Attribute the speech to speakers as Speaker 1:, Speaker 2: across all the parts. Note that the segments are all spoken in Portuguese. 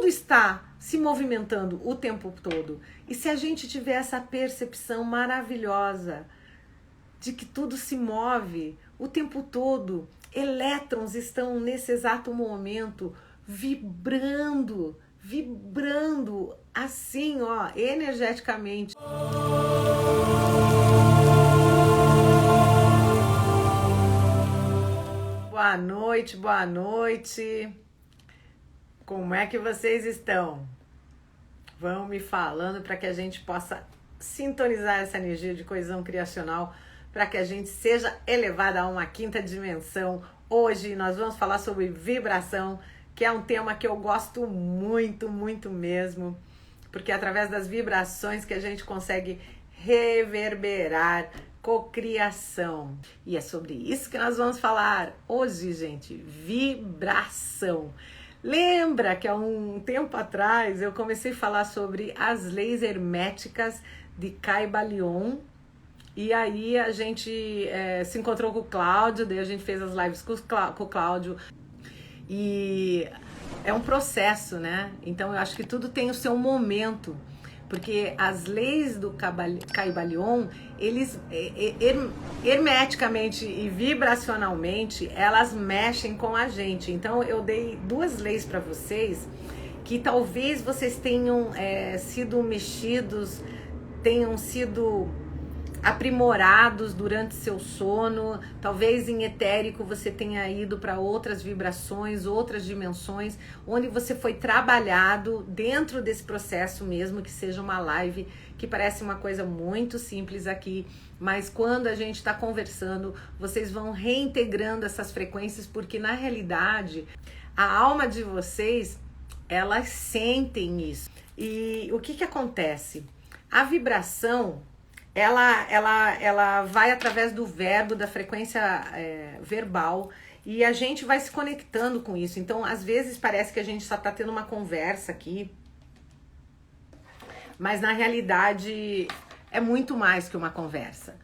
Speaker 1: tudo está se movimentando o tempo todo. E se a gente tiver essa percepção maravilhosa de que tudo se move o tempo todo, elétrons estão nesse exato momento vibrando assim, ó, energeticamente. Boa noite, boa noite. Como é que vocês estão? Vão me falando para que a gente possa sintonizar essa energia de coesão criacional, para que a gente seja elevada a uma quinta dimensão. Hoje nós vamos falar sobre vibração, que é um tema que eu gosto muito, muito mesmo, porque é através das vibrações que a gente consegue reverberar cocriação. E é sobre isso que nós vamos falar hoje, gente. Vibração. Lembra que há um tempo atrás eu comecei a falar sobre as leis herméticas de Kybalion, e aí a gente se encontrou com o Cláudio, daí a gente fez as lives com o Cláudio, e é um processo, né? Então eu acho que tudo tem o seu momento, porque as leis do Kybalion, eles hermeticamente e vibracionalmente, elas mexem com a gente. Então eu dei duas leis para vocês, que talvez vocês tenham sido mexidos, tenham sido aprimorados durante seu sono. Talvez em etérico você tenha ido para outras vibrações, outras dimensões, onde você foi trabalhado dentro desse processo mesmo, que seja uma live, que parece uma coisa muito simples aqui, mas quando a gente está conversando, vocês vão reintegrando essas frequências, porque na realidade a alma de vocês, elas sentem isso. E o que acontece? A vibração, ela vai através do verbo, da frequência verbal, e a gente vai se conectando com isso. Então, às vezes parece que a gente só está tendo uma conversa aqui, mas na realidade é muito mais que uma conversa.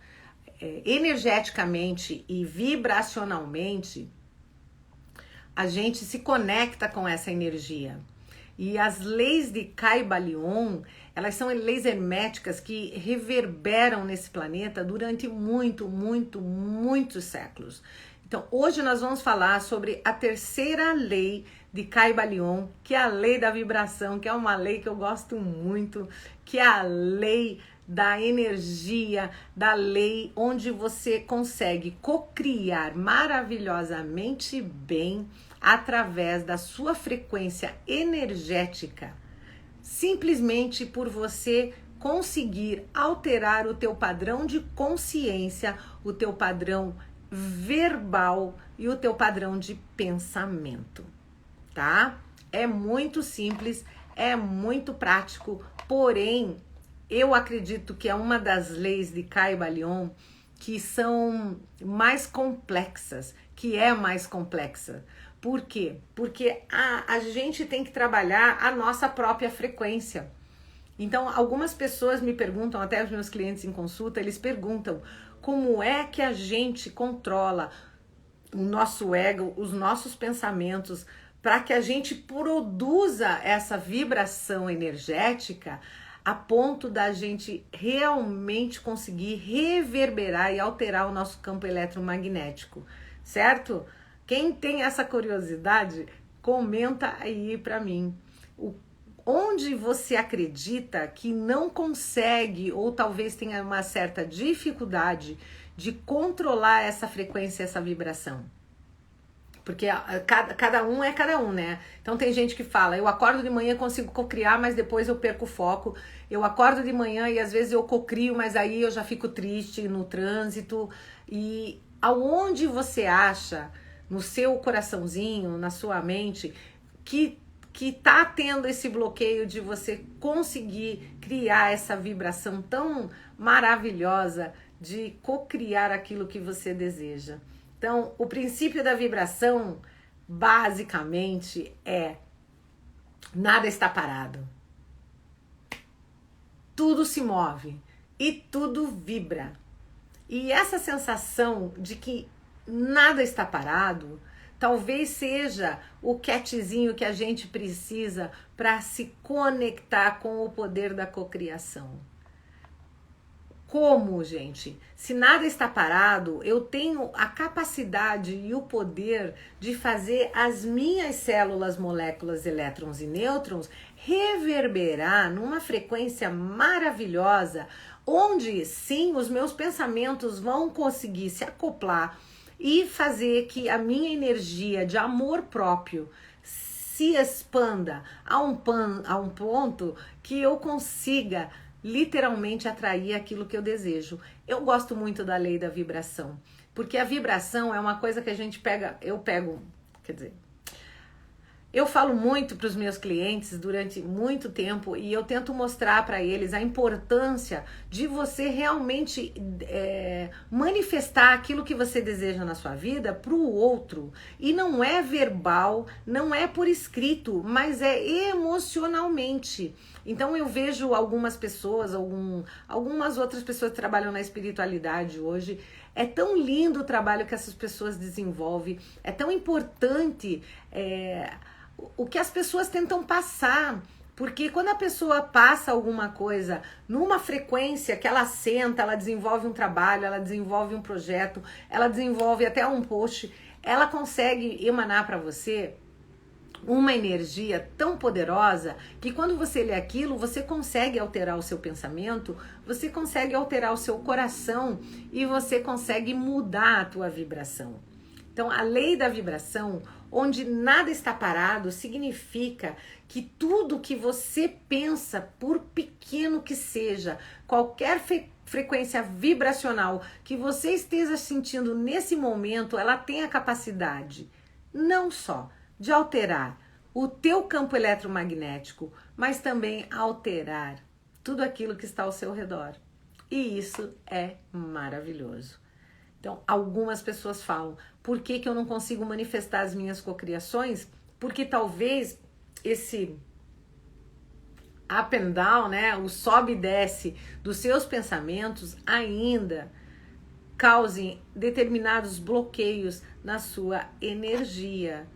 Speaker 1: Energeticamente e vibracionalmente, a gente se conecta com essa energia. E as leis de Kybalion, elas são leis herméticas que reverberam nesse planeta durante muitos séculos. Então, hoje nós vamos falar sobre a terceira lei de Kybalion, que é a lei da vibração, que é uma lei que eu gosto muito, que é a lei da energia, da lei onde você consegue cocriar maravilhosamente bem através da sua frequência energética, simplesmente por você conseguir alterar o teu padrão de consciência, o teu padrão verbal e o teu padrão de pensamento, tá? É muito simples, é muito prático, porém, eu acredito que é uma das leis de Kybalion que são mais complexas, que é mais complexa. Por quê? Porque a gente tem que trabalhar a nossa própria frequência. Então, algumas pessoas me perguntam, até os meus clientes em consulta, eles perguntam como é que a gente controla o nosso ego, os nossos pensamentos, para que a gente produza essa vibração energética a ponto da gente realmente conseguir reverberar e alterar o nosso campo eletromagnético, certo? Quem tem essa curiosidade, comenta aí para mim. Onde você acredita que não consegue, ou talvez tenha uma certa dificuldade de controlar essa frequência, essa vibração? Porque cada um é cada um, né? Então tem gente que fala, eu acordo de manhã, consigo cocriar, mas depois eu perco o foco. Eu acordo de manhã e às vezes eu cocrio, mas aí eu já fico triste no trânsito. E aonde você acha, no seu coraçãozinho, na sua mente, que tá tendo esse bloqueio de você conseguir criar essa vibração tão maravilhosa de cocriar aquilo que você deseja? Então, o princípio da vibração, basicamente, é nada está parado. Tudo se move e tudo vibra. E essa sensação de que nada está parado talvez seja o catzinho que a gente precisa para se conectar com o poder da cocriação. Como, gente? Se nada está parado, eu tenho a capacidade e o poder de fazer as minhas células, moléculas, elétrons e nêutrons reverberar numa frequência maravilhosa, onde sim, os meus pensamentos vão conseguir se acoplar e fazer que a minha energia de amor próprio se expanda a um ponto que eu consiga literalmente atrair aquilo que eu desejo. Eu gosto muito da lei da vibração, porque a vibração é uma coisa que a gente pega, eu falo muito para os meus clientes durante muito tempo e eu tento mostrar para eles a importância de você realmente manifestar aquilo que você deseja na sua vida para o outro. E não é verbal, não é por escrito, mas é emocionalmente. Então eu vejo algumas pessoas, algumas outras pessoas que trabalham na espiritualidade hoje. É tão lindo o trabalho que essas pessoas desenvolvem, é tão importante o que as pessoas tentam passar, porque quando a pessoa passa alguma coisa numa frequência que ela senta, ela desenvolve um trabalho, ela desenvolve um projeto, ela desenvolve até um post, ela consegue emanar para você uma energia tão poderosa que quando você lê aquilo, você consegue alterar o seu pensamento, você consegue alterar o seu coração e você consegue mudar a tua vibração. Então, a lei da vibração, onde nada está parado, significa que tudo que você pensa, por pequeno que seja, qualquer frequência vibracional que você esteja sentindo nesse momento, ela tem a capacidade não só de alterar o teu campo eletromagnético, mas também alterar tudo aquilo que está ao seu redor. E isso é maravilhoso. Então, algumas pessoas falam, por que eu não consigo manifestar as minhas cocriações? Porque talvez esse up and down, né, o sobe e desce dos seus pensamentos ainda causem determinados bloqueios na sua energia.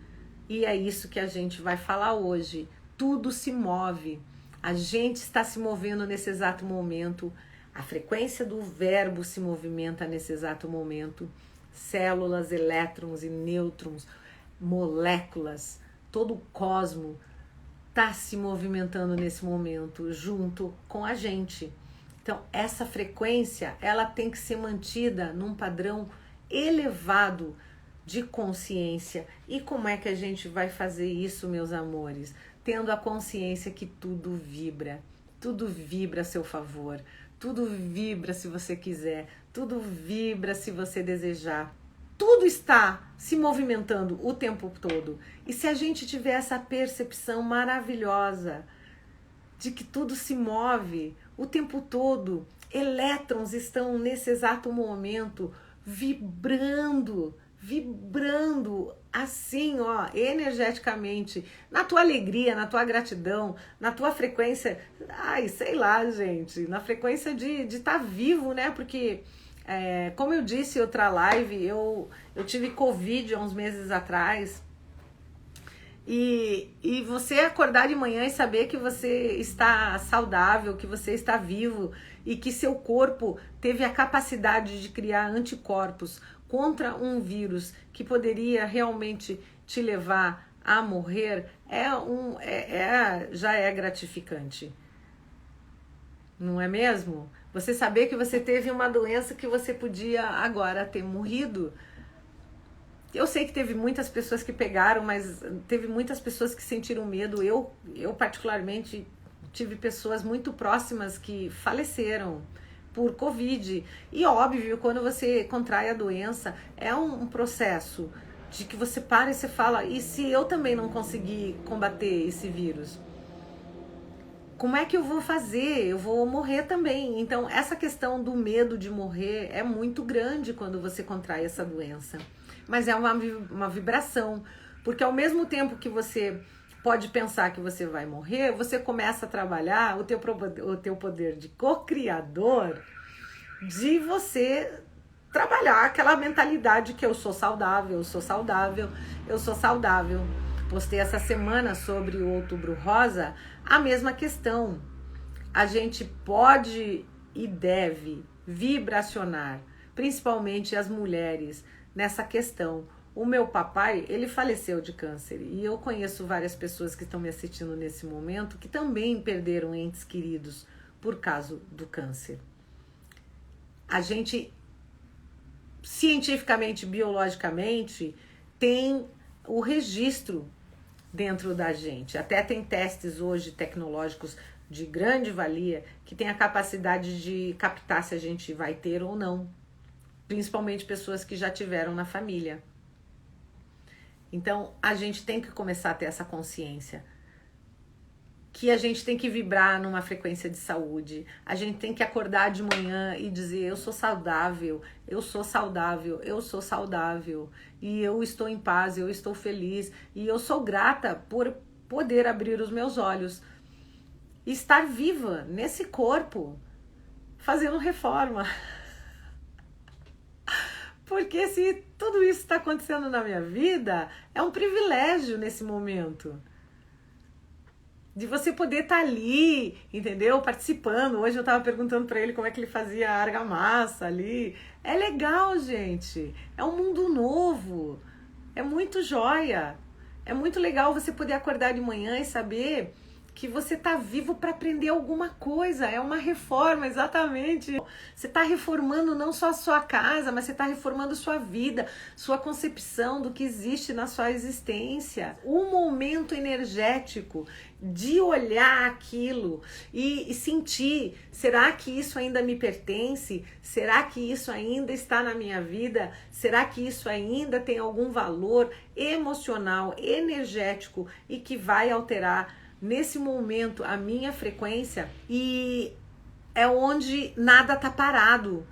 Speaker 1: E é isso que a gente vai falar hoje. Tudo se move. A gente está se movendo nesse exato momento. A frequência do verbo se movimenta nesse exato momento. Células, elétrons e nêutrons, moléculas, todo o cosmos está se movimentando nesse momento junto com a gente. Então, essa frequência, ela tem que ser mantida num padrão elevado de consciência. E como é que a gente vai fazer isso, meus amores? Tendo a consciência que tudo vibra a seu favor. Tudo vibra se você quiser, tudo vibra se você desejar. Tudo está se movimentando o tempo todo. E se a gente tiver essa percepção maravilhosa de que tudo se move o tempo todo, elétrons estão nesse exato momento vibrando assim, ó, energeticamente, na tua alegria, na tua gratidão, na tua frequência, sei lá, gente, na frequência de estar vivo, né? Porque, como eu disse em outra live, eu tive Covid há uns meses atrás, e você acordar de manhã e saber que você está saudável, que você está vivo e que seu corpo teve a capacidade de criar anticorpos contra um vírus que poderia realmente te levar a morrer, já é gratificante. Não é mesmo? Você saber que você teve uma doença que você podia agora ter morrido. Eu sei que teve muitas pessoas que pegaram, mas teve muitas pessoas que sentiram medo. Eu particularmente, tive pessoas muito próximas que faleceram por Covid. E óbvio, quando você contrai a doença, é um processo de que você para e você fala, e se eu também não conseguir combater esse vírus? Como é que eu vou fazer? Eu vou morrer também. Então, essa questão do medo de morrer é muito grande quando você contrai essa doença. Mas é uma vibração, porque ao mesmo tempo que você pode pensar que você vai morrer, você começa a trabalhar o teu poder de co-criador, de você trabalhar aquela mentalidade que eu sou saudável, eu sou saudável, eu sou saudável. Postei essa semana sobre o Outubro Rosa a mesma questão. A gente pode e deve vibracionar, principalmente as mulheres, nessa questão. O meu papai, ele faleceu de câncer e eu conheço várias pessoas que estão me assistindo nesse momento que também perderam entes queridos por causa do câncer. A gente, cientificamente, biologicamente, tem o registro dentro da gente. Até tem testes hoje tecnológicos de grande valia que tem a capacidade de captar se a gente vai ter ou não. Principalmente pessoas que já tiveram na família. Então, a gente tem que começar a ter essa consciência. Que a gente tem que vibrar numa frequência de saúde. A gente tem que acordar de manhã e dizer, eu sou saudável, eu sou saudável, eu sou saudável. E eu estou em paz, eu estou feliz. E eu sou grata por poder abrir os meus olhos. E estar viva nesse corpo, fazendo reforma. Porque se tudo isso está acontecendo na minha vida, é um privilégio nesse momento. De você poder estar ali, entendeu? Participando. Hoje eu estava perguntando para ele como é que ele fazia a argamassa ali. É legal, gente. É um mundo novo. É muito joia. É muito legal você poder acordar de manhã e saber que você está vivo para aprender alguma coisa. É uma reforma, exatamente. Você está reformando não só a sua casa, mas você está reformando sua vida, sua concepção do que existe na sua existência. O momento energético de olhar aquilo e sentir, será que isso ainda me pertence? Será que isso ainda está na minha vida? Será que isso ainda tem algum valor emocional, energético e que vai alterar nesse momento a minha frequência? E é onde nada tá parado.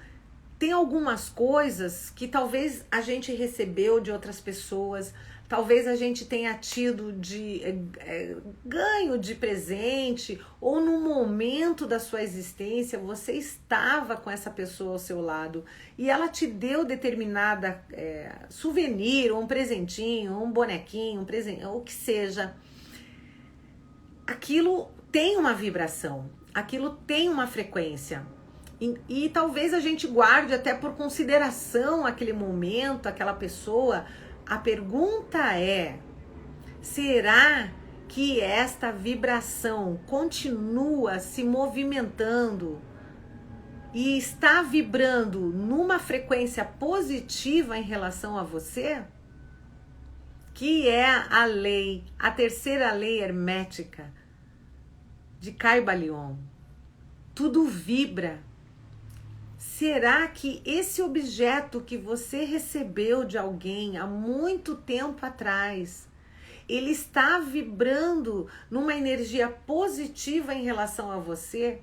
Speaker 1: Tem algumas coisas que talvez a gente recebeu de outras pessoas, talvez a gente tenha tido de ganho de presente, ou no momento da sua existência você estava com essa pessoa ao seu lado e ela te deu determinada souvenir, ou um presentinho, ou um bonequinho, um presente, ou o que seja. Aquilo tem uma vibração, aquilo tem uma frequência. E talvez a gente guarde até por consideração aquele momento, aquela pessoa. A pergunta é, será que esta vibração continua se movimentando e está vibrando numa frequência positiva em relação a você? Que é a lei, a terceira lei hermética de Kybalion. Tudo vibra. Será que esse objeto que você recebeu de alguém há muito tempo atrás, ele está vibrando numa energia positiva em relação a você?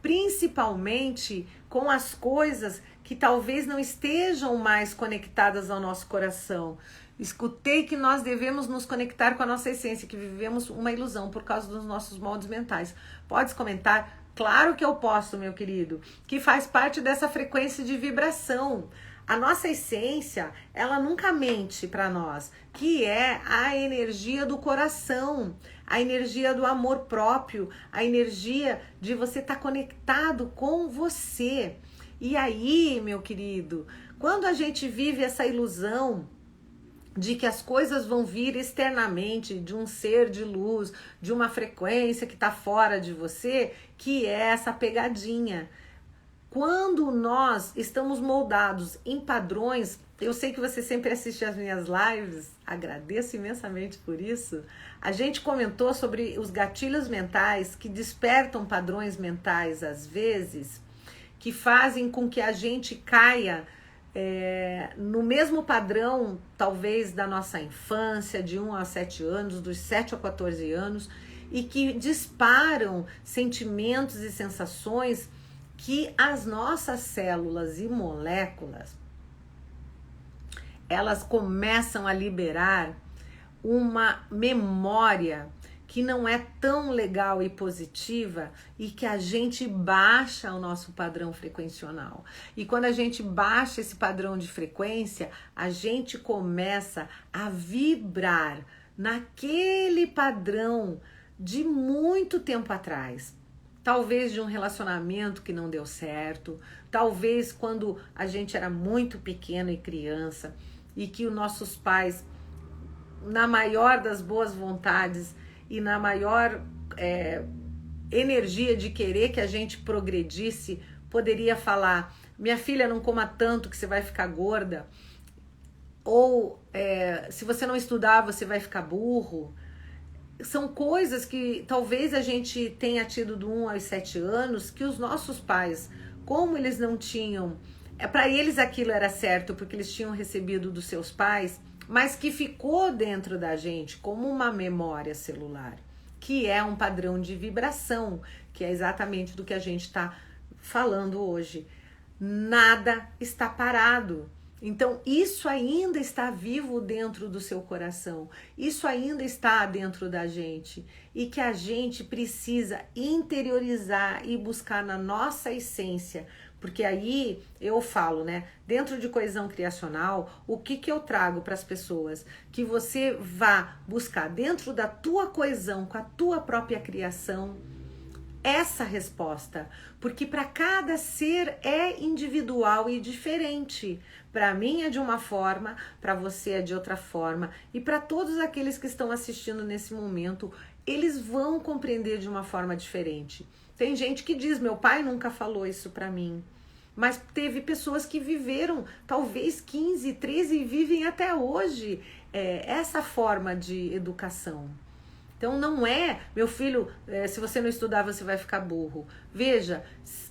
Speaker 1: Principalmente com as coisas que talvez não estejam mais conectadas ao nosso coração. Escutei que nós devemos nos conectar com a nossa essência, que vivemos uma ilusão por causa dos nossos moldes mentais. Pode comentar? Claro que eu posso, meu querido, que faz parte dessa frequência de vibração. A nossa essência, ela nunca mente para nós, que é a energia do coração, a energia do amor próprio, a energia de você estar conectado com você. E aí, meu querido, quando a gente vive essa ilusão de que as coisas vão vir externamente de um ser de luz, de uma frequência que está fora de você, que é essa pegadinha. Quando nós estamos moldados em padrões, eu sei que você sempre assiste as minhas lives, agradeço imensamente por isso. A gente comentou sobre os gatilhos mentais que despertam padrões mentais às vezes, que fazem com que a gente caia no mesmo padrão, talvez, da nossa infância, de 1 a 7 anos, dos 7 a 14 anos, e que disparam sentimentos e sensações que as nossas células e moléculas, elas começam a liberar uma memória que não é tão legal e positiva e que a gente baixa o nosso padrão frequencional. E quando a gente baixa esse padrão de frequência, a gente começa a vibrar naquele padrão de muito tempo atrás. Talvez de um relacionamento que não deu certo, talvez quando a gente era muito pequeno e criança e que os nossos pais, na maior das boas vontades e na maior energia de querer que a gente progredisse, poderia falar: minha filha, não coma tanto que você vai ficar gorda, ou se você não estudar você vai ficar burro. São coisas que talvez a gente tenha tido do 1 aos 7 anos, que os nossos pais, como eles não tinham, para eles aquilo era certo porque eles tinham recebido dos seus pais, mas que ficou dentro da gente como uma memória celular, que é um padrão de vibração, que é exatamente do que a gente está falando hoje. Nada está parado. Então, isso ainda está vivo dentro do seu coração, isso ainda está dentro da gente, e que a gente precisa interiorizar e buscar na nossa essência, porque aí eu falo, né, dentro de coesão criacional, o que eu trago para as pessoas? Que você vá buscar dentro da tua coesão, com a tua própria criação, essa resposta, porque para cada ser é individual e diferente. Para mim é de uma forma, para você é de outra forma, e para todos aqueles que estão assistindo nesse momento, eles vão compreender de uma forma diferente. Tem gente que diz: meu pai nunca falou isso para mim, mas teve pessoas que viveram talvez 15, 13 e vivem até hoje essa forma de educação. Então não é, meu filho, se você não estudar você vai ficar burro. Veja,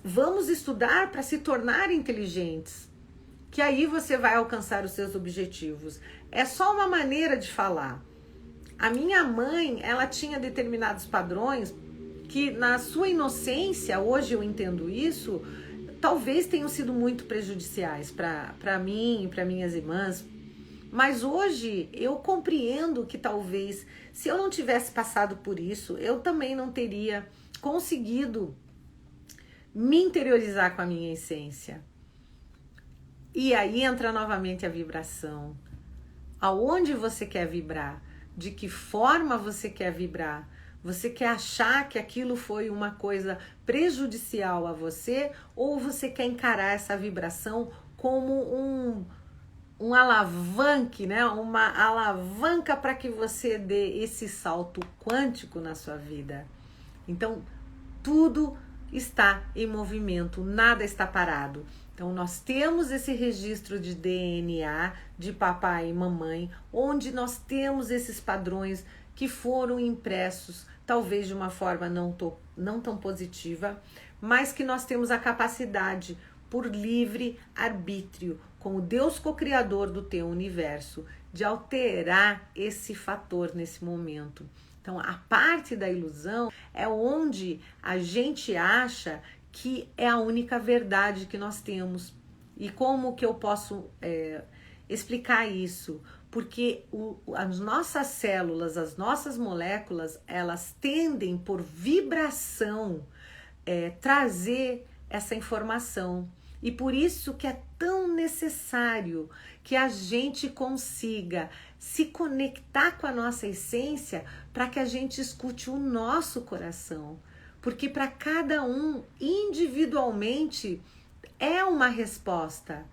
Speaker 1: vamos estudar para se tornar inteligentes, que aí você vai alcançar os seus objetivos. É só uma maneira de falar. A minha mãe, ela tinha determinados padrões que na sua inocência, hoje eu entendo isso, talvez tenham sido muito prejudiciais para mim e para minhas irmãs. Mas hoje eu compreendo que talvez, se eu não tivesse passado por isso, eu também não teria conseguido me interiorizar com a minha essência. E aí entra novamente a vibração. Aonde você quer vibrar? De que forma você quer vibrar? Você quer achar que aquilo foi uma coisa prejudicial a você, ou você quer encarar essa vibração como um alavanque, né? Uma alavanca para que você dê esse salto quântico na sua vida? Então, tudo está em movimento, nada está parado. Então, nós temos esse registro de DNA de papai e mamãe, onde nós temos esses padrões que foram impressos, talvez de uma forma não tão positiva, mas que nós temos a capacidade, por livre arbítrio, como Deus co-criador do teu universo, de alterar esse fator nesse momento. Então, a parte da ilusão é onde a gente acha que é a única verdade que nós temos. E como que eu posso explicar isso? Porque as nossas células, as nossas moléculas, elas tendem por vibração trazer essa informação. E por isso que é tão necessário que a gente consiga se conectar com a nossa essência para que a gente escute o nosso coração. Porque para cada um, individualmente, é uma resposta.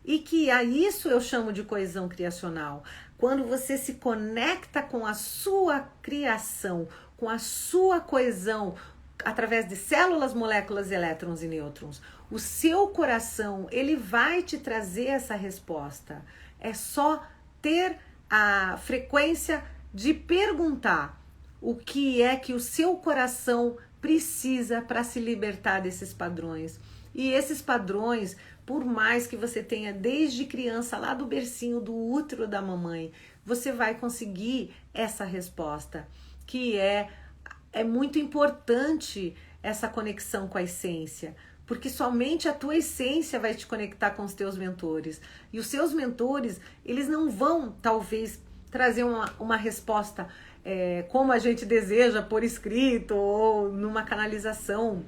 Speaker 1: E que a isso eu chamo de coesão criacional. Quando você se conecta com a sua criação, com a sua coesão, através de células, moléculas, elétrons e nêutrons, o seu coração, ele vai te trazer essa resposta. É só ter a frequência de perguntar o que é que o seu coração precisa para se libertar desses padrões. E esses padrões, por mais que você tenha desde criança, lá do bercinho, do útero da mamãe, você vai conseguir essa resposta, que é muito importante essa conexão com a essência, porque somente a tua essência vai te conectar com os teus mentores. E os seus mentores, eles não vão, talvez, trazer uma resposta como a gente deseja por escrito ou numa canalização,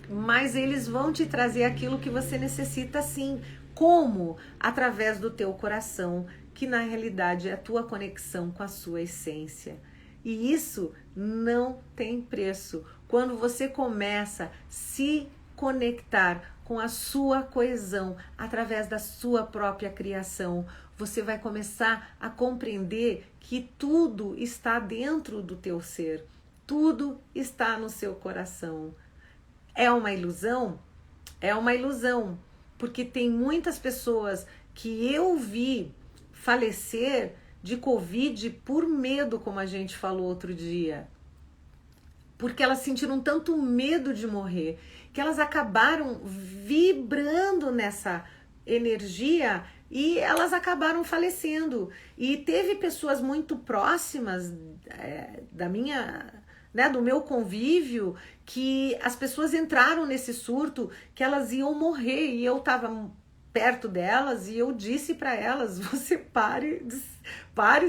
Speaker 1: mas eles vão te trazer aquilo que você necessita sim. Como? Através do teu coração, que na realidade é a tua conexão com a sua essência. E isso não tem preço. Quando você começa a se conectar com a sua coesão através da sua própria criação, você vai começar a compreender que tudo está dentro do teu ser, tudo está no seu coração. É uma ilusão? É uma ilusão, porque tem muitas pessoas que eu vi falecer de Covid por medo, como a gente falou outro dia. Porque elas sentiram tanto medo de morrer, que elas acabaram vibrando nessa energia e elas acabaram falecendo. E teve pessoas muito próximas da minha, né, do meu convívio, que as pessoas entraram nesse surto, que elas iam morrer, e eu estava perto delas e eu disse para elas: você pare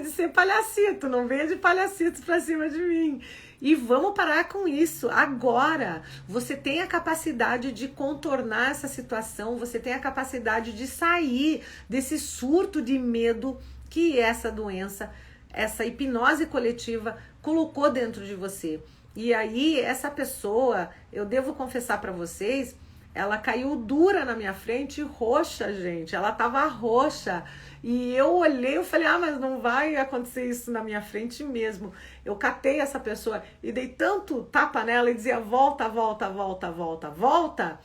Speaker 1: de ser palhacito, não venha de palhacitos para cima de mim. E vamos parar com isso agora. Você tem a capacidade de contornar essa situação, você tem a capacidade de sair desse surto de medo que essa doença, essa hipnose coletiva colocou dentro de você. E aí essa pessoa, eu devo confessar para vocês, ela caiu dura na minha frente, roxa, gente. Ela tava roxa. E eu olhei, eu falei, mas não vai acontecer isso na minha frente mesmo. Eu catei essa pessoa e dei tanto tapa nela e dizia, volta, volta, volta, volta, volta,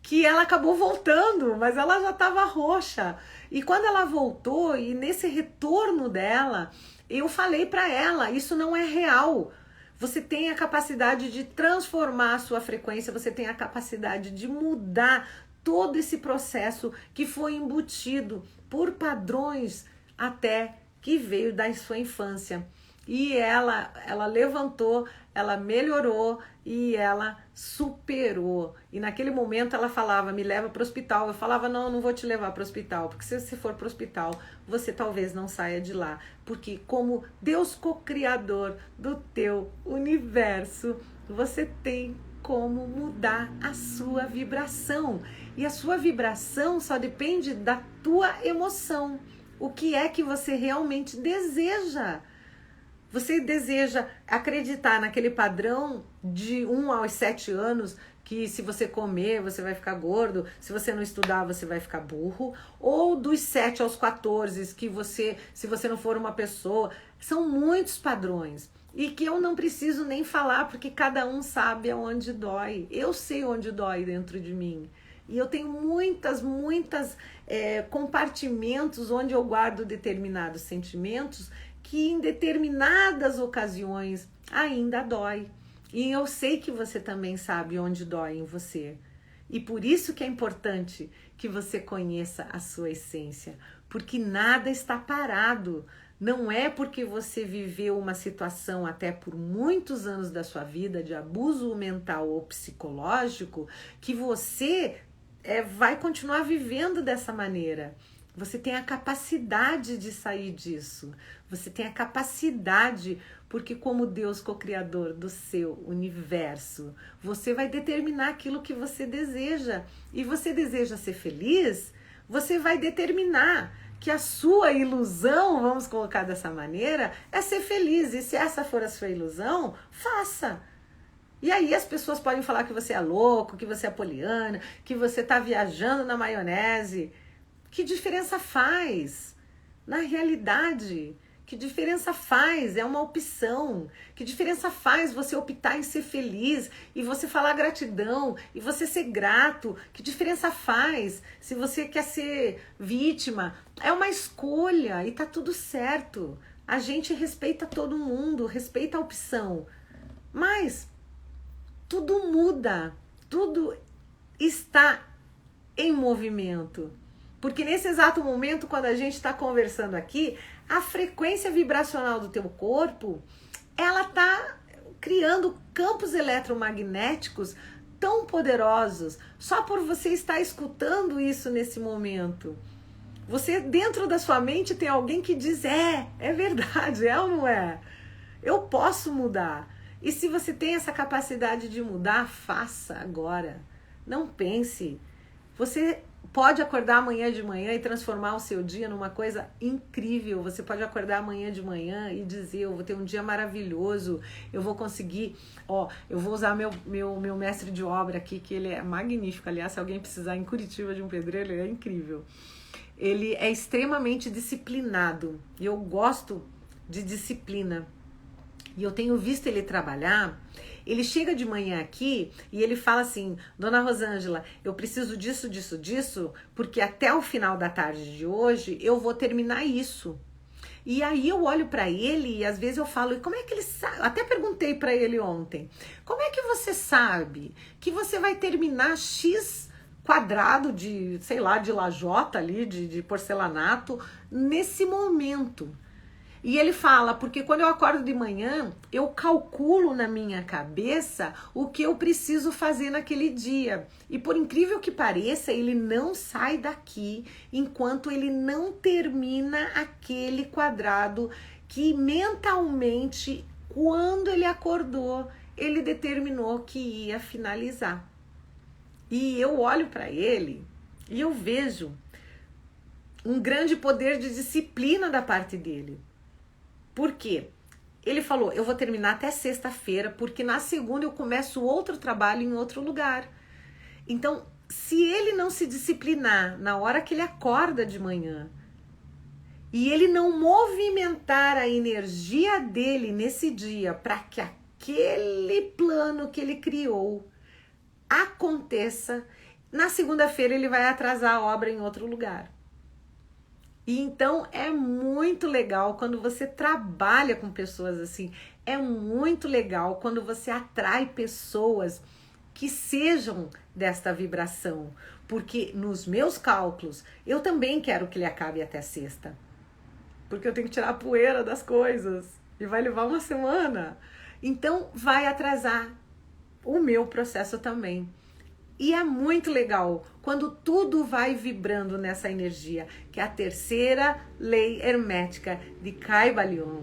Speaker 1: que ela acabou voltando, mas ela já tava roxa. E quando ela voltou, e nesse retorno dela, eu falei para ela, isso não é real. Você tem a capacidade de transformar a sua frequência, você tem a capacidade de mudar todo esse processo que foi embutido por padrões até que veio da sua infância. E ela levantou, ela melhorou e ela superou. E naquele momento ela falava, me leva para o hospital. Eu falava, não vou te levar para o hospital, porque se você for para o hospital, você talvez não saia de lá. Porque como Deus co-criador do teu universo, você tem como mudar a sua vibração. E a sua vibração só depende da tua emoção. O que é que você realmente deseja? Você deseja acreditar naquele padrão de 1 aos 7 anos, que se você comer, você vai ficar gordo, se você não estudar, você vai ficar burro, ou dos 7 aos 14, que se você não for uma pessoa, são muitos padrões. E que eu não preciso nem falar, porque cada um sabe aonde dói. Eu sei onde dói dentro de mim. E eu tenho muitas compartimentos onde eu guardo determinados sentimentos que em determinadas ocasiões ainda dói. E eu sei que você também sabe onde dói em você. E por isso que é importante que você conheça a sua essência, porque nada está parado. Não é porque você viveu uma situação até por muitos anos da sua vida de abuso mental ou psicológico que você vai continuar vivendo dessa maneira. Você tem a capacidade de sair disso. Você tem a capacidade, porque como Deus co-criador do seu universo, você vai determinar aquilo que você deseja. E você deseja ser feliz, você vai determinar que a sua ilusão, vamos colocar dessa maneira, é ser feliz. E se essa for a sua ilusão, faça. E aí as pessoas podem falar que você é louco, que você é poliana, que você está viajando na maionese. Que diferença faz? Na realidade, que diferença faz? É uma opção. Que diferença faz você optar em ser feliz e você falar gratidão e você ser grato? Que diferença faz se você quer ser vítima? É uma escolha e tá tudo certo. A gente respeita todo mundo, respeita a opção. Mas tudo muda, tudo está em movimento. Porque nesse exato momento, quando a gente está conversando aqui, a frequência vibracional do teu corpo, ela está criando campos eletromagnéticos tão poderosos, só por você estar escutando isso nesse momento. Você, dentro da sua mente, tem alguém que diz, é verdade, é ou não é? Eu posso mudar. E se você tem essa capacidade de mudar, faça agora. Não pense. Você pode acordar amanhã de manhã e transformar o seu dia numa coisa incrível. Você pode acordar amanhã de manhã e dizer, eu vou ter um dia maravilhoso, eu vou conseguir, eu vou usar meu mestre de obra aqui, que ele é magnífico. Aliás, se alguém precisar em Curitiba de um pedreiro, ele é incrível. Ele é extremamente disciplinado e eu gosto de disciplina. E eu tenho visto ele trabalhar. Ele chega de manhã aqui e ele fala assim, Dona Rosângela, eu preciso disso, disso, disso, porque até o final da tarde de hoje eu vou terminar isso. E aí eu olho para ele e às vezes eu falo, e como é que ele sabe? Até perguntei para ele ontem, como é que você sabe que você vai terminar X quadrado de, sei lá, de lajota ali, de porcelanato, nesse momento? E ele fala, porque quando eu acordo de manhã, eu calculo na minha cabeça o que eu preciso fazer naquele dia. E por incrível que pareça, ele não sai daqui enquanto ele não termina aquele quadrado que mentalmente, quando ele acordou, ele determinou que ia finalizar. E eu olho para ele e eu vejo um grande poder de disciplina da parte dele. Por quê? Ele falou, eu vou terminar até sexta-feira, porque na segunda eu começo outro trabalho em outro lugar. Então, se ele não se disciplinar na hora que ele acorda de manhã, e ele não movimentar a energia dele nesse dia para que aquele plano que ele criou aconteça, na segunda-feira ele vai atrasar a obra em outro lugar. E então é muito legal quando você trabalha com pessoas assim, é muito legal quando você atrai pessoas que sejam desta vibração, porque nos meus cálculos eu também quero que ele acabe até sexta, porque eu tenho que tirar a poeira das coisas e vai levar uma semana, então vai atrasar o meu processo também. E é muito legal quando tudo vai vibrando nessa energia, que é a terceira lei hermética de Kybalion,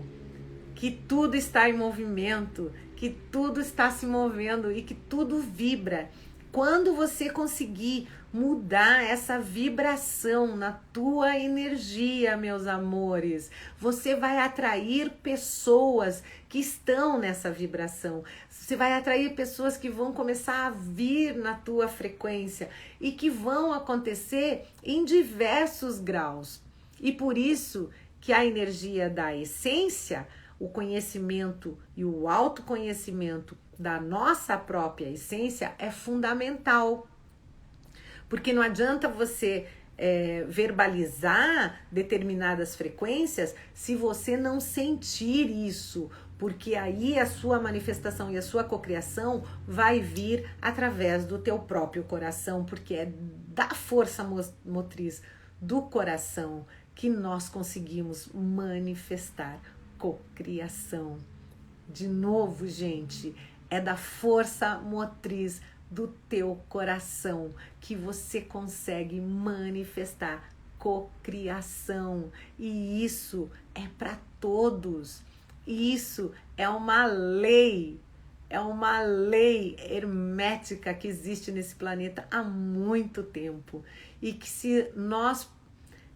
Speaker 1: que tudo está em movimento, que tudo está se movendo e que tudo vibra. Quando você conseguir mudar essa vibração na tua energia, meus amores, você vai atrair pessoas que estão nessa vibração. Você vai atrair pessoas que vão começar a vir na tua frequência e que vão acontecer em diversos graus. E por isso que a energia da essência, o conhecimento e o autoconhecimento da nossa própria essência é fundamental. Porque não adianta você verbalizar determinadas frequências se você não sentir isso, porque aí a sua manifestação e a sua cocriação vai vir através do teu próprio coração, porque é da força motriz do coração que nós conseguimos manifestar cocriação. De novo, gente, é da força motriz do teu coração que você consegue manifestar cocriação. E isso é para todos. Isso é uma lei hermética que existe nesse planeta há muito tempo. E que se nós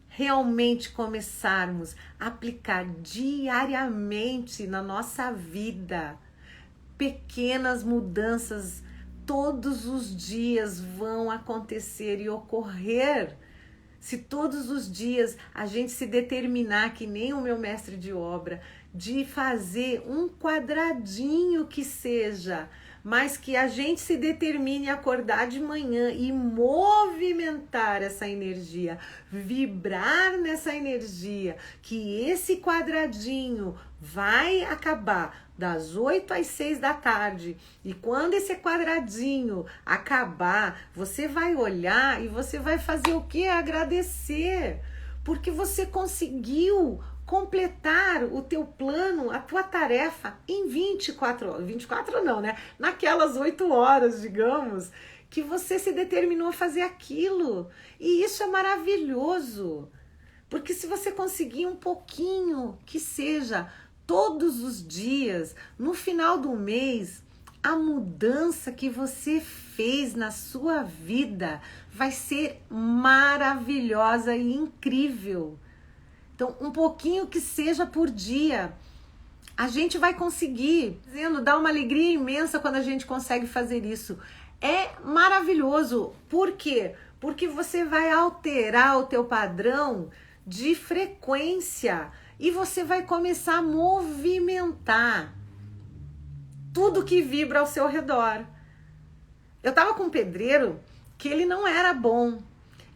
Speaker 1: realmente começarmos a aplicar diariamente na nossa vida, pequenas mudanças todos os dias vão acontecer e ocorrer. Se todos os dias a gente se determinar, que nem o meu mestre de obra, de fazer um quadradinho que seja, mas que a gente se determine a acordar de manhã e movimentar essa energia, vibrar nessa energia, que esse quadradinho vai acabar das 8 às 6 da tarde. E quando esse quadradinho acabar, você vai olhar e você vai fazer o quê? Agradecer, porque você conseguiu completar o teu plano, a tua tarefa em 24 horas. 24 não, né? Naquelas 8 horas, digamos, que você se determinou a fazer aquilo. E isso é maravilhoso. Porque se você conseguir um pouquinho, que seja, todos os dias, no final do mês, a mudança que você fez na sua vida vai ser maravilhosa e incrível. Então, um pouquinho que seja por dia, a gente vai conseguir, dá uma alegria imensa quando a gente consegue fazer isso. É maravilhoso. Por quê? Porque você vai alterar o teu padrão de frequência e você vai começar a movimentar tudo que vibra ao seu redor. Eu tava com um pedreiro que ele não era bom.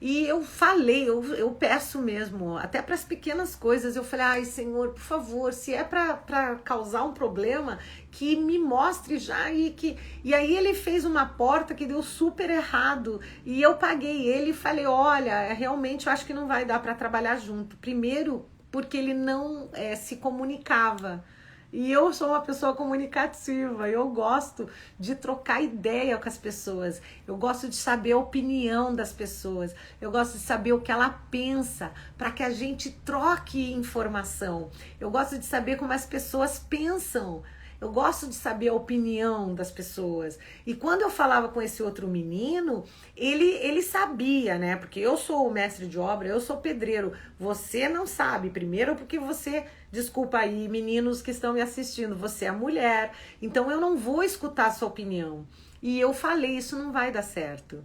Speaker 1: E eu falei, eu peço mesmo, até para as pequenas coisas, eu falei, ai Senhor, por favor, se é para causar um problema, que me mostre já. E aí ele fez uma porta que deu super errado, e eu paguei ele e falei, olha, realmente eu acho que não vai dar para trabalhar junto. Primeiro, porque ele não se comunicava. E eu sou uma pessoa comunicativa, eu gosto de trocar ideia com as pessoas, eu gosto de saber a opinião das pessoas, eu gosto de saber o que ela pensa, para que a gente troque informação. Eu gosto de saber como as pessoas pensam, eu gosto de saber a opinião das pessoas. E quando eu falava com esse outro menino, ele sabia, né? Porque eu sou o mestre de obra, eu sou pedreiro. Você não sabe, primeiro porque você, desculpa aí, meninos que estão me assistindo, você é mulher, então eu não vou escutar a sua opinião. E eu falei, isso não vai dar certo.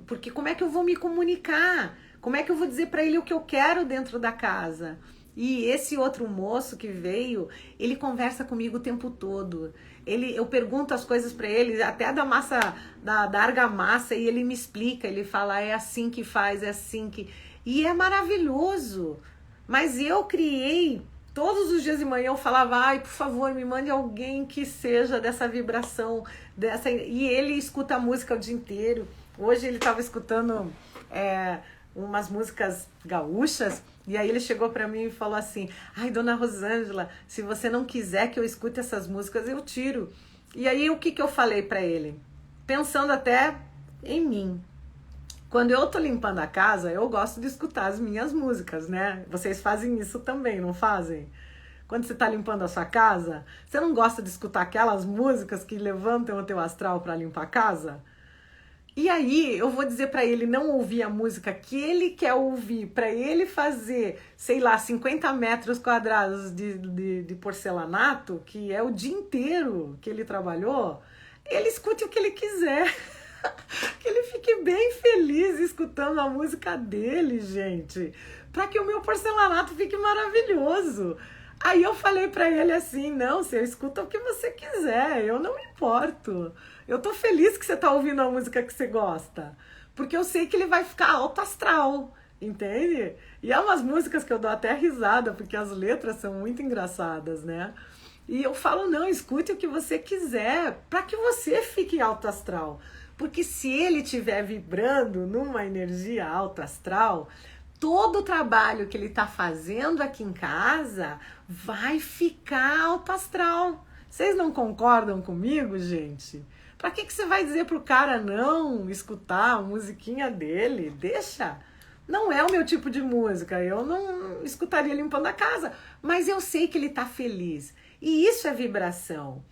Speaker 1: Porque como é que eu vou me comunicar? Como é que eu vou dizer para ele o que eu quero dentro da casa? E esse outro moço que veio, ele conversa comigo o tempo todo. Eu pergunto as coisas para ele, até da massa, da argamassa, e ele me explica, ele fala, é assim que faz, é assim que... E é maravilhoso. Mas eu criei, todos os dias de manhã eu falava, ai, por favor, me mande alguém que seja dessa vibração, dessa... E ele escuta a música o dia inteiro. Hoje ele estava escutando umas músicas gaúchas, e aí ele chegou para mim e falou assim, ai, dona Rosângela, se você não quiser que eu escute essas músicas, eu tiro. E aí o que eu falei para ele? Pensando até em mim. Quando eu tô limpando a casa, eu gosto de escutar as minhas músicas, né? Vocês fazem isso também, não fazem? Quando você tá limpando a sua casa, você não gosta de escutar aquelas músicas que levantam o teu astral para limpar a casa? E aí eu vou dizer para ele não ouvir a música que ele quer ouvir, para ele fazer, sei lá, 50 metros quadrados de porcelanato, que é o dia inteiro que ele trabalhou, ele escute o que ele quiser. Que ele fique bem feliz escutando a música dele, gente, para que o meu porcelanato fique maravilhoso. Aí eu falei para ele assim, não, você escuta o que você quiser, eu não me importo. Eu tô feliz que você tá ouvindo a música que você gosta, porque eu sei que ele vai ficar alto astral, entende? E é umas músicas que eu dou até risada, porque as letras são muito engraçadas, né? E eu falo, não, escute o que você quiser, para que você fique alto astral. Porque se ele estiver vibrando numa energia alto astral, todo o trabalho que ele está fazendo aqui em casa vai ficar alto astral. Vocês não concordam comigo, gente? Pra que você vai dizer pro cara não escutar a musiquinha dele? Deixa. Não é o meu tipo de música. Eu não escutaria limpando a casa. Mas eu sei que ele tá feliz. E isso é vibração.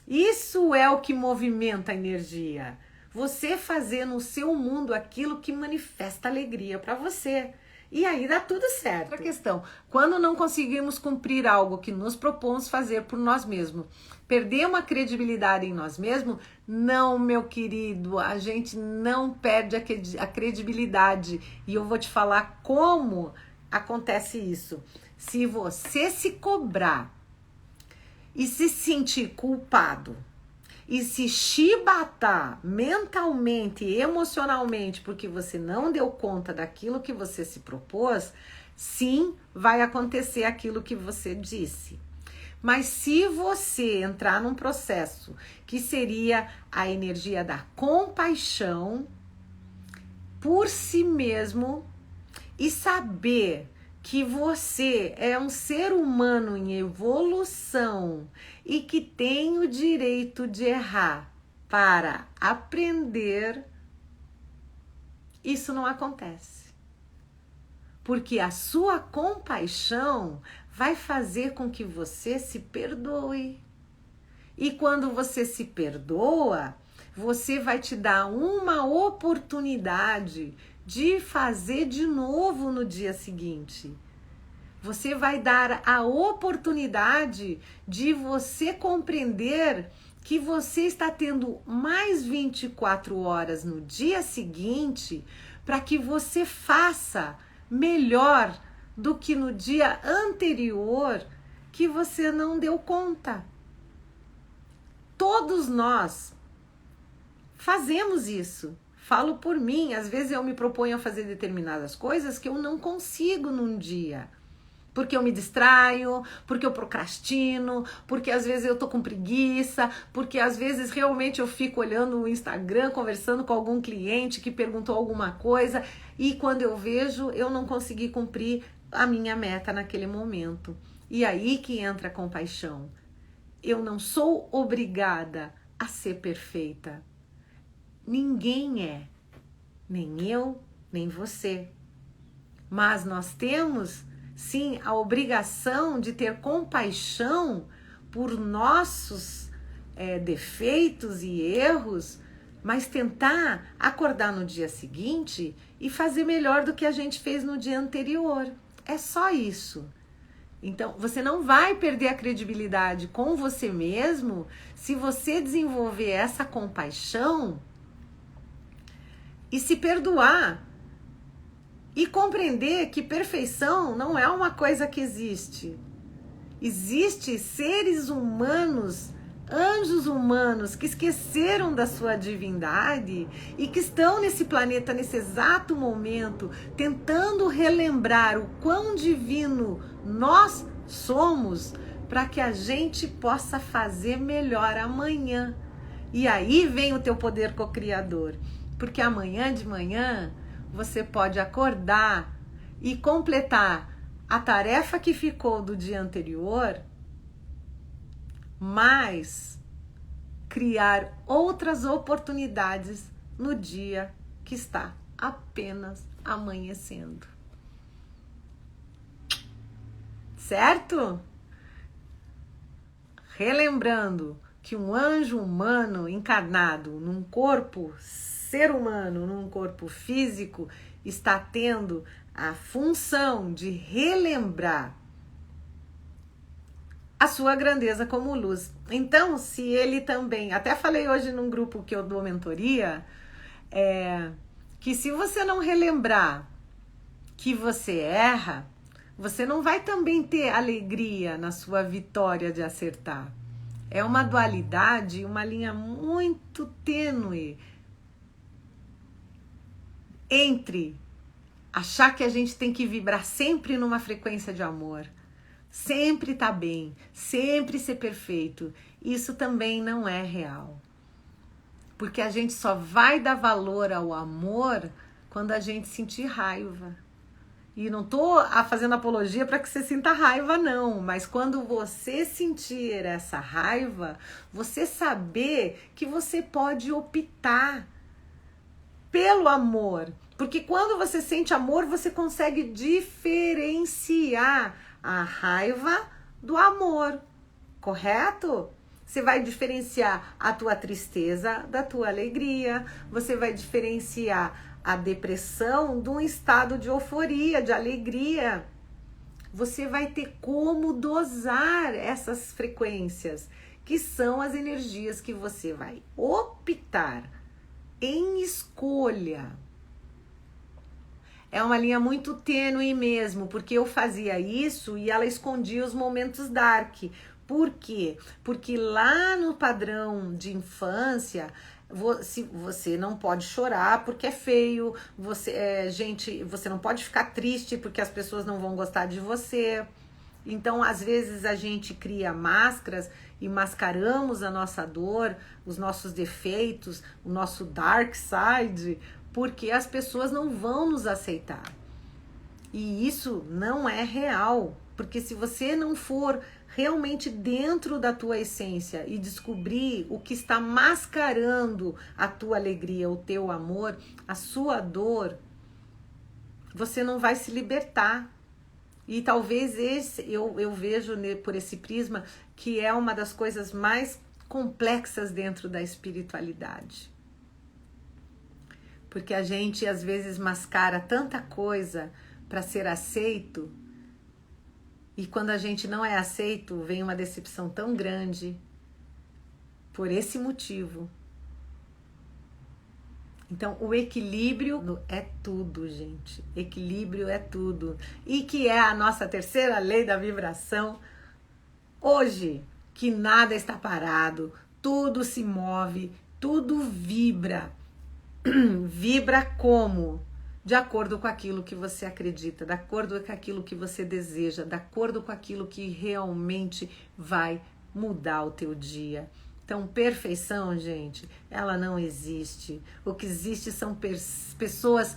Speaker 1: Isso é o que movimenta a energia. Você fazer no seu mundo aquilo que manifesta alegria para você. E aí dá tudo certo. Outra questão, quando não conseguimos cumprir algo que nos propomos fazer por nós mesmos, perder uma credibilidade em nós mesmos, não, meu querido, a gente não perde a credibilidade. E eu vou te falar como acontece isso. Se você se cobrar e se sentir culpado, e se chibatar mentalmente e emocionalmente porque você não deu conta daquilo que você se propôs, sim, vai acontecer aquilo que você disse. Mas se você entrar num processo que seria a energia da compaixão por si mesmo e saber que você é um ser humano em evolução e que tem o direito de errar para aprender, isso não acontece. Porque a sua compaixão vai fazer com que você se perdoe. E quando você se perdoa, você vai te dar uma oportunidade de fazer de novo no dia seguinte. Você vai dar a oportunidade de você compreender que você está tendo mais 24 horas no dia seguinte para que você faça melhor do que no dia anterior que você não deu conta. Todos nós fazemos isso. Falo por mim, às vezes eu me proponho a fazer determinadas coisas que eu não consigo num dia. Porque eu me distraio, porque eu procrastino, porque às vezes eu tô com preguiça, porque às vezes realmente eu fico olhando o Instagram, conversando com algum cliente que perguntou alguma coisa e quando eu vejo eu não consegui cumprir a minha meta naquele momento. E aí que entra a compaixão. Eu não sou obrigada a ser perfeita. Ninguém é, nem eu, nem você. Mas nós temos, sim, a obrigação de ter compaixão por nossos defeitos e erros, mas tentar acordar no dia seguinte e fazer melhor do que a gente fez no dia anterior. É só isso. Então, você não vai perder a credibilidade com você mesmo se você desenvolver essa compaixão e se perdoar e compreender que perfeição não é uma coisa que existe. Existem seres humanos, anjos humanos que esqueceram da sua divindade e que estão nesse planeta nesse exato momento tentando relembrar o quão divino nós somos para que a gente possa fazer melhor amanhã. E aí vem o teu poder co-criador, porque amanhã de manhã você pode acordar e completar a tarefa que ficou do dia anterior, mas criar outras oportunidades no dia que está apenas amanhecendo. Certo? Relembrando que um anjo humano encarnado num corpo ser humano, num corpo físico, está tendo a função de relembrar a sua grandeza como luz. Então, se ele também, até falei hoje num grupo que eu dou mentoria, que se você não relembrar que você erra, você não vai também ter alegria na sua vitória de acertar. É uma dualidade, uma linha muito tênue entre achar que a gente tem que vibrar sempre numa frequência de amor, sempre tá bem, sempre ser perfeito. Isso também não é real. Porque a gente só vai dar valor ao amor quando a gente sentir raiva. E não tô fazendo apologia para que você sinta raiva, não. Mas quando você sentir essa raiva, você saber que você pode optar pelo amor. Porque quando você sente amor, você consegue diferenciar a raiva do amor. Correto? Você vai diferenciar a tua tristeza da tua alegria. Você vai diferenciar a depressão de um estado de euforia, de alegria. Você vai ter como dosar essas frequências, que são as energias que você vai optar em escolha. É uma linha muito tênue mesmo, porque eu fazia isso e ela escondia os momentos dark. Por quê? Porque lá no padrão de infância, você não pode chorar porque é feio, você não pode ficar triste porque as pessoas não vão gostar de você. Então, às vezes a gente cria máscaras e mascaramos a nossa dor, os nossos defeitos, o nosso dark side, porque as pessoas não vão nos aceitar. E isso não é real, porque se você não for realmente dentro da tua essência e descobrir o que está mascarando a tua alegria, o teu amor, a sua dor, você não vai se libertar. E talvez eu vejo por esse prisma que é uma das coisas mais complexas dentro da espiritualidade. Porque a gente às vezes mascara tanta coisa para ser aceito, e quando a gente não é aceito, vem uma decepção tão grande por esse motivo. Então, o equilíbrio é tudo, gente. Equilíbrio é tudo. E que é a nossa terceira lei da vibração. Hoje, que nada está parado, tudo se move, tudo vibra. Vibra como? De acordo com aquilo que você acredita, de acordo com aquilo que você deseja, de acordo com aquilo que realmente vai mudar o teu dia. Então, perfeição, gente, ela não existe. O que existe são pessoas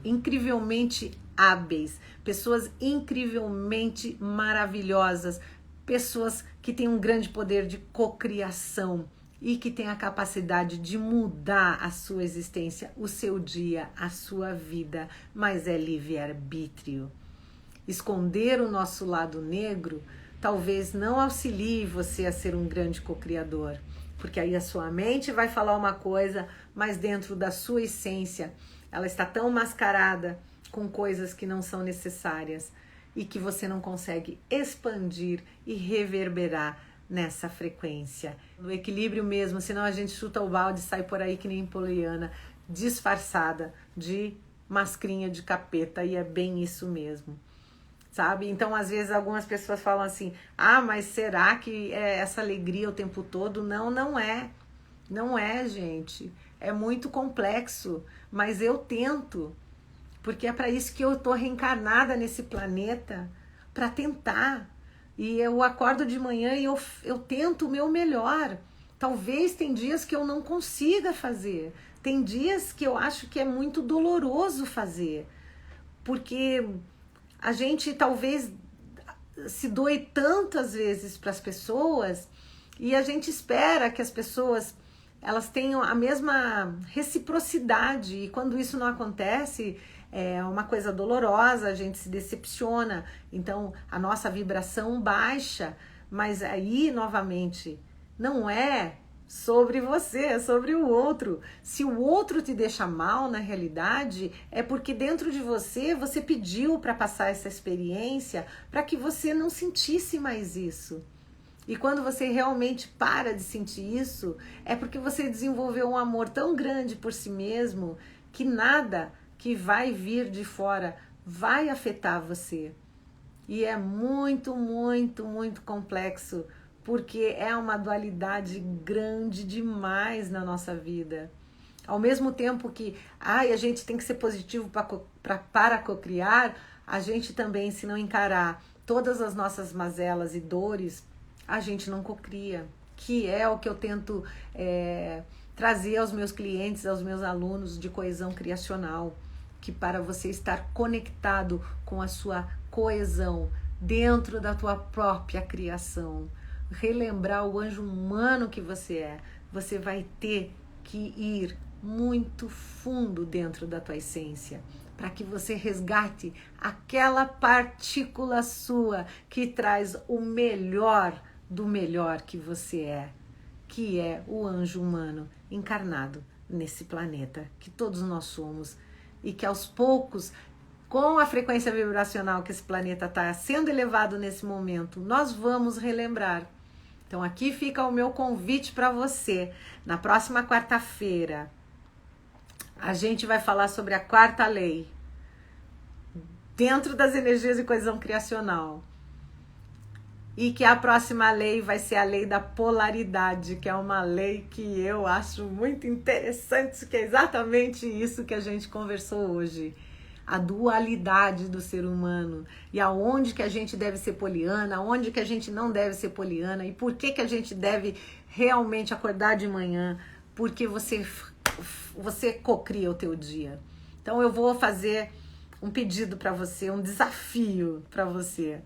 Speaker 1: incrivelmente hábeis, pessoas incrivelmente maravilhosas, pessoas que têm um grande poder de cocriação e que têm a capacidade de mudar a sua existência, o seu dia, a sua vida, mas é livre-arbítrio. Esconder o nosso lado negro talvez não auxilie você a ser um grande co-criador, porque aí a sua mente vai falar uma coisa, mas dentro da sua essência ela está tão mascarada com coisas que não são necessárias e que você não consegue expandir e reverberar nessa frequência. No equilíbrio mesmo, senão a gente chuta o balde e sai por aí que nem poliana, disfarçada de mascrinha de capeta, e é bem isso mesmo. Sabe? Então, às vezes, algumas pessoas falam assim, mas será que é essa alegria o tempo todo? Não, não é. Não é, gente. É muito complexo, mas eu tento, porque é para isso que eu tô reencarnada nesse planeta, para tentar. E eu acordo de manhã e eu tento o meu melhor. Talvez tem dias que eu não consiga fazer. Tem dias que eu acho que é muito doloroso fazer, porque a gente talvez se doe tantas vezes para as pessoas e a gente espera que as pessoas elas tenham a mesma reciprocidade, e quando isso não acontece é uma coisa dolorosa, a gente se decepciona, então a nossa vibração baixa, mas aí novamente não é sobre você, é sobre o outro. Se o outro te deixa mal, na realidade, é porque dentro de você, você pediu para passar essa experiência para que você não sentisse mais isso. E quando você realmente para de sentir isso, é porque você desenvolveu um amor tão grande por si mesmo que nada que vai vir de fora vai afetar você. E é muito, muito, muito complexo, porque é uma dualidade grande demais na nossa vida. Ao mesmo tempo que a gente tem que ser positivo para cocriar, a gente também, se não encarar todas as nossas mazelas e dores, a gente não cocria, que é o que eu tento trazer aos meus clientes, aos meus alunos de coesão criacional, que para você estar conectado com a sua coesão dentro da tua própria criação, relembrar o anjo humano que você vai ter que ir muito fundo dentro da tua essência, para que você resgate aquela partícula sua que traz o melhor do melhor que você é, que é o anjo humano encarnado nesse planeta, que todos nós somos, e que aos poucos, com a frequência vibracional que esse planeta está sendo elevado nesse momento, nós vamos relembrar. Então aqui fica o meu convite para você. Na próxima quarta-feira, a gente vai falar sobre a quarta lei, dentro das energias de coesão criacional. E que a próxima lei vai ser a lei da polaridade, que é uma lei que eu acho muito interessante, que é exatamente isso que a gente conversou hoje. A dualidade do ser humano, e aonde que a gente deve ser poliana, aonde que a gente não deve ser poliana, e por que que a gente deve realmente acordar de manhã, porque você cocria o teu dia. Então eu vou fazer um pedido para você, um desafio para você.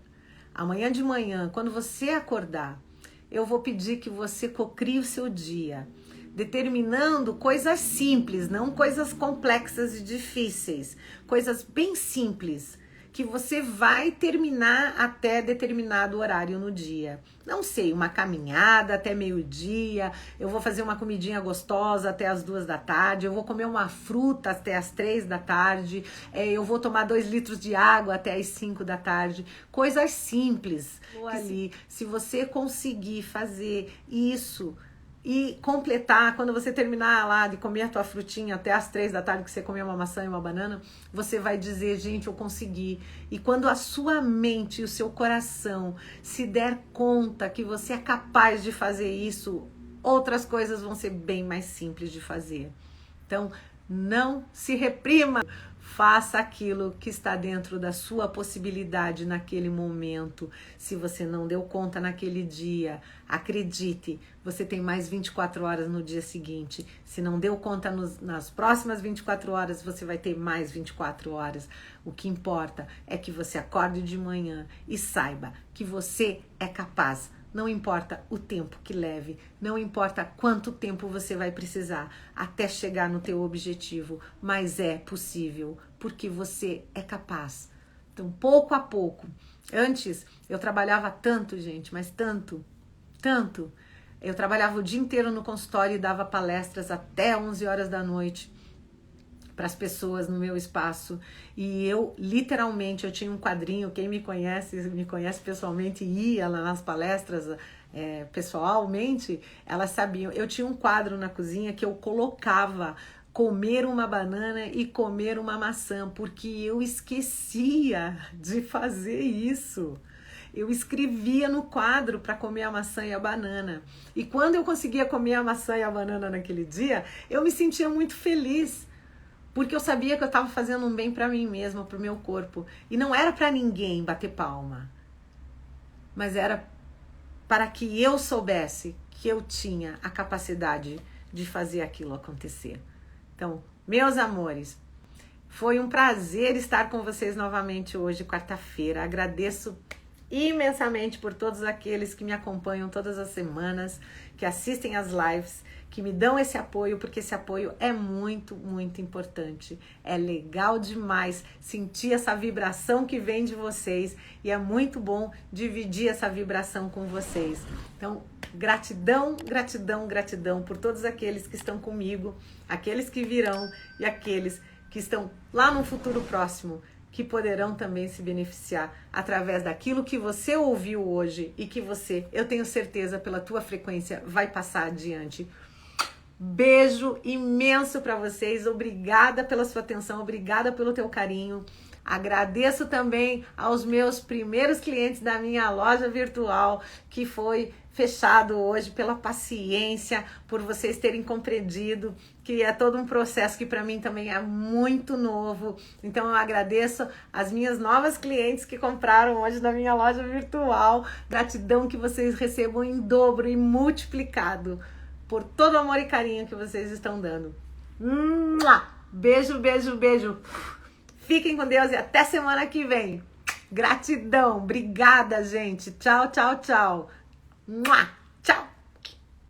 Speaker 1: Amanhã de manhã, quando você acordar, eu vou pedir que você cocrie o seu dia, determinando coisas simples, não coisas complexas e difíceis, coisas bem simples, que você vai terminar até determinado horário no dia. Não sei, uma caminhada até meio-dia, eu vou fazer uma comidinha gostosa até as 2 da tarde, eu vou comer uma fruta até as 3 da tarde, eu vou tomar 2 litros de água até as 5 da tarde. Coisas simples. Ali, se você conseguir fazer isso e completar, quando você terminar lá de comer a tua frutinha até as 3 da tarde, que você comeu uma maçã e uma banana, você vai dizer, gente, eu consegui. E quando a sua mente e o seu coração se der conta que você é capaz de fazer isso, outras coisas vão ser bem mais simples de fazer. Então, não se reprima. Faça aquilo que está dentro da sua possibilidade naquele momento. Se você não deu conta naquele dia, acredite, você tem mais 24 horas no dia seguinte. Se não deu conta nas próximas 24 horas, você vai ter mais 24 horas. O que importa é que você acorde de manhã e saiba que você é capaz. Não importa o tempo que leve, não importa quanto tempo você vai precisar até chegar no teu objetivo, mas é possível, porque você é capaz. Então, pouco a pouco. Antes, eu trabalhava tanto, gente, mas tanto. Eu trabalhava o dia inteiro no consultório e dava palestras até 11 horas da noite para as pessoas no meu espaço, e eu literalmente, eu tinha um quadrinho, quem me conhece pessoalmente, ia lá nas palestras pessoalmente, elas sabiam, eu tinha um quadro na cozinha que eu colocava comer uma banana e comer uma maçã, porque eu esquecia de fazer isso. Eu escrevia no quadro para comer a maçã e a banana, e quando eu conseguia comer a maçã e a banana naquele dia, eu me sentia muito feliz, porque eu sabia que eu estava fazendo um bem para mim mesma, para o meu corpo. E não era para ninguém bater palma, mas era para que eu soubesse que eu tinha a capacidade de fazer aquilo acontecer. Então, meus amores, foi um prazer estar com vocês novamente hoje, quarta-feira. Agradeço imensamente por todos aqueles que me acompanham todas as semanas, que assistem as lives, que me dão esse apoio, porque esse apoio é muito, muito importante. É legal demais sentir essa vibração que vem de vocês, e é muito bom dividir essa vibração com vocês. Então, gratidão, gratidão, gratidão por todos aqueles que estão comigo, aqueles que virão e aqueles que estão lá no futuro próximo, que poderão também se beneficiar através daquilo que você ouviu hoje e que você, eu tenho certeza, pela tua frequência, vai passar adiante. Beijo imenso para vocês, obrigada pela sua atenção, obrigada pelo teu carinho. Agradeço também aos meus primeiros clientes da minha loja virtual, que foi fechado hoje, pela paciência, por vocês terem compreendido que é todo um processo que para mim também é muito novo. Então eu agradeço as minhas novas clientes que compraram hoje na minha loja virtual. Gratidão, que vocês recebam em dobro e multiplicado por todo o amor e carinho que vocês estão dando. Beijo, beijo, beijo. Fiquem com Deus e até semana que vem. Gratidão, obrigada, gente. Tchau, tchau, tchau. Tchau.